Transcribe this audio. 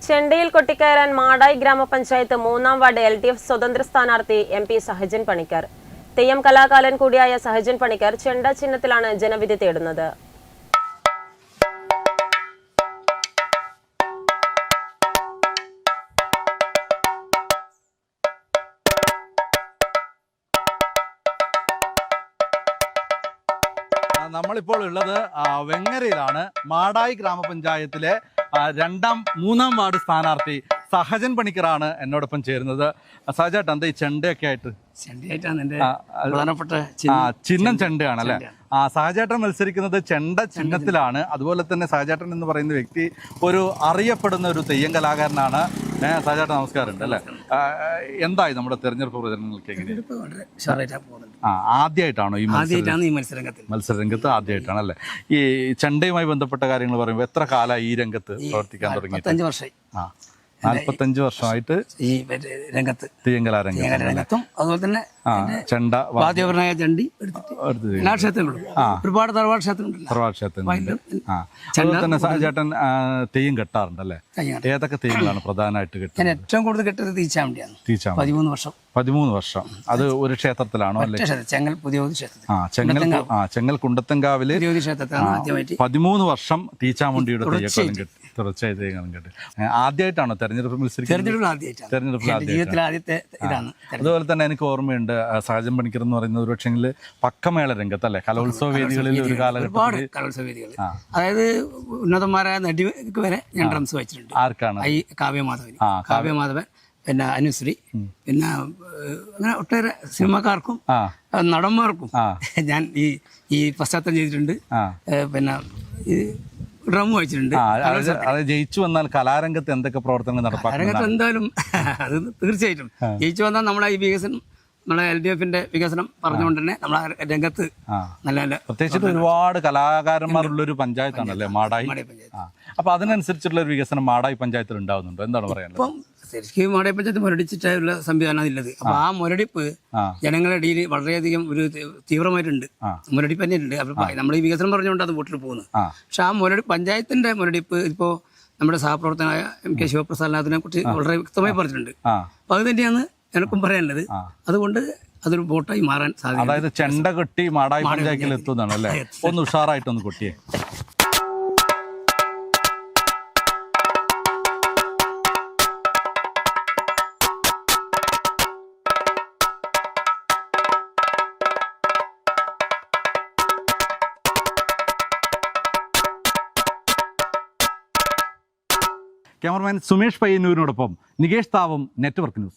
ചെണ്ടയിൽ കൊട്ടിക്കയറാൻ മാടായി ഗ്രാമപഞ്ചായത്ത് 3-ാം ward LDF സ്വതന്ത്ര സ്ഥാനാർത്ഥി MP സഹജൻ പണിക്കർ. തെയ്യം കലാകാലൻ കൂടിയായ സഹജൻ പണിക്കർ ചെണ്ട ചിഹ്നത്തിലാണ് ജനവിധി തേടുന്നത്. നമ്മളിപ്പോൾ ഉള്ളത് വെങ്ങരയിലാണ്. മാടായി ഗ്രാമപഞ്ചായത്തിലെ 2-3-ാം വാർഡ് സ്ഥാനാർത്ഥി സഹജൻ പണിക്കറാണ് എന്നോടൊപ്പം ചേരുന്നത്. സഹജേട്ടാ, എന്താ ഈ ചെണ്ടയൊക്കെ ആയിട്ട്? ചിഹ്നം ചെണ്ടയാണല്ലേ? സഹജേട്ടൻ മത്സരിക്കുന്നത് ചെണ്ട ചിഹ്നത്തിലാണ്. അതുപോലെ തന്നെ സഹജേട്ടൻ എന്ന് പറയുന്ന വ്യക്തി ഒരു അറിയപ്പെടുന്ന ഒരു തെയ്യം കലാകാരനാണ്. സഹജേട്ടൻ നമസ്കാരം അല്ലേ? എന്തായി നമ്മുടെ തെരഞ്ഞെടുപ്പ് പ്രചരണങ്ങൾക്ക്? ആദ്യമായിട്ടാണോ ഈ മത്സരരംഗത്ത്? ആദ്യമായിട്ടാണല്ലേ? ഈ ചെണ്ടയുമായി ബന്ധപ്പെട്ട കാര്യങ്ങൾ പറയുമ്പോൾ എത്ര കാലമായി ഈ രംഗത്ത് പ്രവർത്തിക്കാൻ തുടങ്ങി? 45 വർഷമായിട്ട് ഈ രംഗത്ത്, തെയ്യം കലാരംഗത്തും അതുപോലെ തന്നെ ചെണ്ട വാദ്യോപകരണമായ ചണ്ടി ഒരുപാട് തറവാട് ക്ഷേത്രം. അതുപോലെ തന്നെ സഹജേട്ടൻ തെയ്യം കെട്ടാറുണ്ടല്ലേ? ഏതൊക്കെ തെയ്യങ്ങളാണ് പ്രധാനമായിട്ട് കെട്ടുന്നത്? ഞാൻ ഏറ്റവും കൂടുതൽ കെട്ടത് തീച്ചാമണ്ടിയാണ്. 13 വർഷം. അത് ഒരു ക്ഷേത്രത്തിലാണോ? ചെങ്ങൽ ചെങ്ങൽ കുണ്ടത്തങ്കാവില് 13 വർഷം തീച്ചാമുണ്ടിയുടെ തെയ്യക്കാലം കെട്ടി, തുടർച്ചയായി തെയ്യങ്ങളും കെട്ടി. ആദ്യമായിട്ടാണോ തെരഞ്ഞെടുപ്പ് മത്സരിക്കുന്നത്? അതുപോലെ തന്നെ എനിക്ക് ഓർമ്മയുണ്ട്, സഹജൻ പണിക്കർ എന്ന് പറയുന്നത് ഒരു പക്ഷെങ്കിൽ പക്കമേള രംഗത്തല്ലേ, കലോത്സവ വേദികളിൽ ഒരു കാലഘട്ടത്തിൽ കലോത്സവ വേദികൾ, അതായത് ഉന്നതന്മാരായ നടിക്ക് വരെ ഞാൻ ഡ്രംസ് വെച്ചിട്ടുണ്ട്. ആർക്കാണ്? ഈ കാവ്യമാധവൻ, പിന്നെ അനുശ്രീ, പിന്നെ അങ്ങനെ ഒട്ടേറെ സിനിമക്കാർക്കും നടന്മാർക്കും ഞാൻ ഈ പശ്ചാത്തലം ചെയ്തിട്ടുണ്ട്. പിന്നെ ഈ ഡ്രം വായിച്ചിട്ടുണ്ട്. ജയിച്ചു വന്നാൽ കലാരംഗത്ത് എന്തൊക്കെ പ്രവർത്തനങ്ങൾ നടപ്പാക്കും? കലാരംഗത്ത് എന്തായാലും അത് തീർച്ചയായിട്ടും ജയിച്ചു വന്നാൽ നമ്മളെ ഈ വികസനം, നമ്മളെ LDFന്റെ വികസനം പറഞ്ഞുകൊണ്ട് തന്നെ നമ്മളെ രംഗത്ത് നല്ല നല്ല, പ്രത്യേകിച്ച് ഒരുപാട് കലാകാരന്മാരുള്ളൊരു പഞ്ചായത്താണല്ലേ മാടായി. അപ്പൊ അതിനനുസരിച്ചുള്ള ഒരു വികസനം മാടായി പഞ്ചായത്തിൽ ഉണ്ടാവുന്നുണ്ടോ? എന്താണ് പറയാനുള്ളത്? ഇപ്പം ശരിക്കും മാടായി പഞ്ചായത്ത് മുരടിച്ചിട്ടുള്ള സംവിധാനമാണ് ഉള്ളത്. അപ്പൊ ആ മുരടിപ്പ് ജനങ്ങളുടെ ഇടയിൽ വളരെയധികം ഒരു തീവ്രമായിട്ടുണ്ട്. മുരടിപ്പ് തന്നെ ഉണ്ട്. അപ്പൊ നമ്മൾ ഈ വികസനം പറഞ്ഞുകൊണ്ട് അത് വോട്ടിൽ പോകുന്നത്. പക്ഷെ ആ പഞ്ചായത്തിന്റെ മുരടിപ്പ് ഇപ്പോ നമ്മുടെ സഹപ്രവർത്തകനായ MK ശിവപ്രസാദിനെ കുറിച്ച് വളരെ വ്യക്തമായി പറഞ്ഞിട്ടുണ്ട്. അപ്പൊ അത് തന്നെയാണ് എനിക്കും പറയാനുള്ളത്. അതുകൊണ്ട് അതൊരു വോട്ടായി മാറാൻ സാധ്യത. അതായത് ചെണ്ട കൊട്ടി മാടായി പഞ്ചായത്തിൽ എത്തുന്നതാണ് അല്ലേ? ഒന്ന് ഉഷാറായിട്ടൊന്ന് കൊട്ടിയേ. ക്യാമറമാൻ സുമേഷ് പയ്യന്നൂരിനോടൊപ്പം നികേഷ് താവം, നെറ്റ്വർക്ക് ന്യൂസ്.